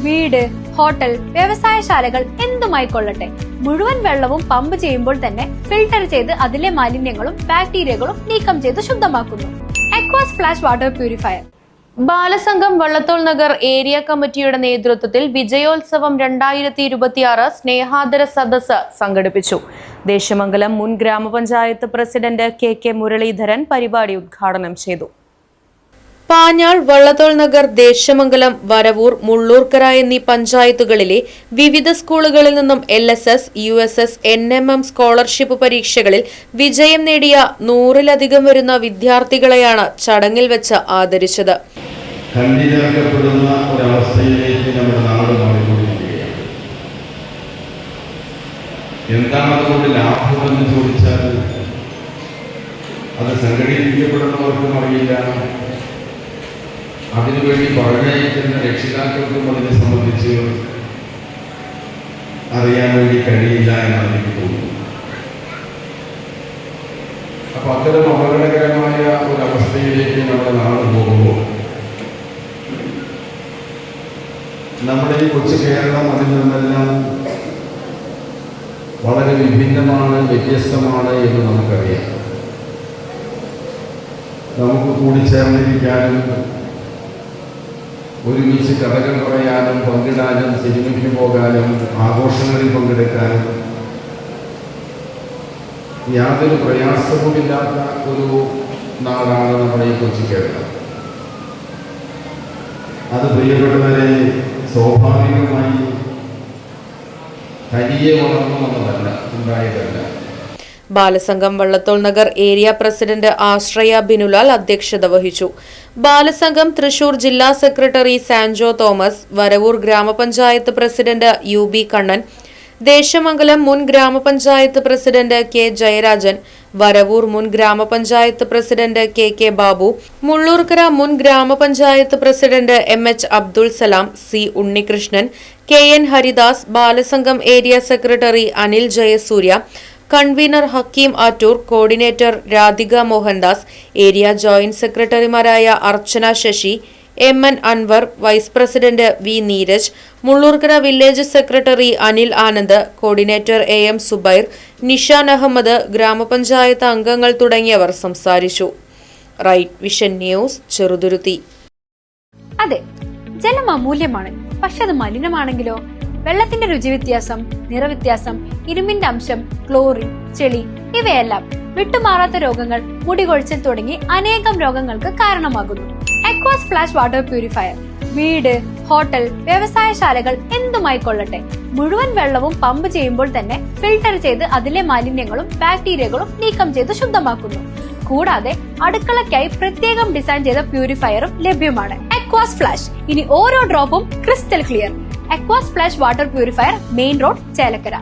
വീട്, ഹോട്ടൽ, വ്യവസായശാലകൾ എന്തുമായിക്കൊള്ളട്ടെ, മുഴുവൻ വെള്ളവും പമ്പ് ചെയ്യുമ്പോൾ തന്നെ ഫിൽട്ടർ ചെയ്ത് അതിലെ മാലിന്യങ്ങളും ബാക്ടീരിയകളും നീക്കം ചെയ്ത് ശുദ്ധമാക്കുന്നു. Aquas Flash water purifier. Balasangham Vallathol Nagar area കമ്മിറ്റിയുടെ നേതൃത്വത്തിൽ വിജയോത്സവം 2026 സ്നേഹാദര സദസ്സ് സംഘടിപ്പിച്ചു. ദേശമംഗലം മുൻ ഗ്രാമപഞ്ചായത്ത് പ്രസിഡന്റ് കെ മുരളീധരൻ പരിപാടി ഉദ്ഘാടനം ചെയ്തു. പാഞ്ഞാൾ, വള്ളത്തോൾ നഗർ, ദേശമംഗലം, വരവൂർ, മുള്ളൂർക്കര എന്നീ പഞ്ചായത്തുകളിലെ വിവിധ സ്കൂളുകളിൽ നിന്നും LSS, USS, NMM സ്കോളർഷിപ്പ് പരീക്ഷകളിൽ വിജയം നേടിയ 100-ലധികം വരുന്ന വിദ്യാർത്ഥികളെയാണ് ചടങ്ങിൽ വെച്ച് ആദരിച്ചത്. കണ്ണിലേർക്കപ്പെടുന്ന ഒരവസ്ഥയിലേക്ക് നമ്മുടെ നാട് മാറിക്കൊണ്ടിരിക്കുകയാണ്. എന്താണ് അതുകൊണ്ട് ലാഭമെന്ന് ചോദിച്ചാൽ അത് സംഘടിപ്പിക്കപ്പെടുന്നവർക്കും അറിയില്ല, അതിനുവേണ്ടി പറഞ്ഞയക്കുന്ന രക്ഷിതാക്കൾക്കും അതിനെ സംബന്ധിച്ച് അറിയാൻ വേണ്ടി കഴിയില്ല എന്നാണ് എനിക്ക് തോന്നുന്നത്. അപ്പൊ അത്തരം അപകടകരമായ ഒരവസ്ഥയിലേക്ക് നമ്മുടെ നാട് പോകുമ്പോൾ നമ്മുടെ ഈ കൊച്ചു കേരളം അതിൽ നിന്നെല്ലാം വളരെ വിഭിന്നമാണ്, വ്യത്യസ്തമാണ് എന്ന് നമുക്കറിയാം. നമുക്ക് കൂടിച്ചേർന്നിരിക്കാനും ഒരുമിച്ച് കഥകൾ പറയാനും പങ്കിടാനും സിനിമയ്ക്ക് പോകാനും ആഘോഷങ്ങളിൽ പങ്കെടുക്കാനും യാതൊരു പ്രയാസവുമില്ലാത്ത ഒരു നാടാണ് നമ്മുടെ ഈ കൊച്ചു കേരളം. അത് പ്രിയപ്പെട്ടവരെ സ്വാഭാവികമായി തനിയെ വളർന്നു വന്നതല്ല, ഉണ്ടായതല്ല. ബാലസംഘം വള്ളത്തോൾ നഗർ ഏരിയ പ്രസിഡന്റ് ആശ്രയ ബിനുലാൽ അധ്യക്ഷത വഹിച്ചു. ബാലസംഘം തൃശൂർ ജില്ലാ സെക്രട്ടറി സാൻജോ തോമസ്, വരവൂർ ഗ്രാമപഞ്ചായത്ത് പ്രസിഡന്റ് UB കണ്ണൻ, ദേശമംഗലം മുൻ ഗ്രാമപഞ്ചായത്ത് പ്രസിഡന്റ് K ജയരാജൻ, വരവൂർ മുൻ ഗ്രാമപഞ്ചായത്ത് പ്രസിഡന്റ് KK ബാബു, മുള്ളൂർക്കര മുൻ gramapanchayat president MH Abdul Salam, C Unnikrishnan, KN Haridas, Balasangham area secretary Anil Jayasurya, convener Hakeem Attoor, coordinator Radhika Mohandas, area joint സെക്രട്ടറിമാരായ Archana Sasi, MN Anwar, vice president V Neeraj, Mullurkara village secretary Anil Anand, coordinator AM Zubair, Nishan Ahammed, gramapanchayat അംഗങ്ങൾ തുടങ്ങിയവർ സംസാരിച്ചു. Right Vision News, Cheruthuruthy. അതെ, ജലം അമൂല്യമാണ്. പക്ഷെ അത് മലിനമാണെങ്കിലോ? വെള്ളത്തിന്റെ രുചി വ്യത്യാസം, നിറവ്യത്യാസം, ഇരുമ്പിന്റെ അംശം, ക്ലോറിൻ, ചെളി ഇവയെല്ലാം വിട്ടുമാറാത്ത രോഗങ്ങൾ, മുടികൊഴിച്ചിൽ തുടങ്ങി അനേകം രോഗങ്ങൾക്ക് കാരണമാകുന്നു. അക്വാസ് ഫ്ലാഷ് വാട്ടർ പ്യൂരിഫയർ. വീട്, ഹോട്ടൽ, വ്യവസായശാലകൾ എന്തുമായിക്കൊള്ളട്ടെ, മുഴുവൻ വെള്ളവും പമ്പ് ചെയ്യുമ്പോൾ തന്നെ ഫിൽട്ടർ ചെയ്ത് അതിലെ മാലിന്യങ്ങളും ബാക്ടീരിയകളും നീക്കം ചെയ്ത് ശുദ്ധമാക്കുന്നു. കൂടാതെ അടുക്കളയ്ക്കായി പ്രത്യേകം ഡിസൈൻ ചെയ്ത പ്യൂരിഫയറും ലഭ്യമാണ്. അക്വാസ് ഫ്ലാഷ്, ഇനി ഓരോ ഡ്രോപ്പും crystal clear. Aquas Flash water purifier, main road, Chelakkara.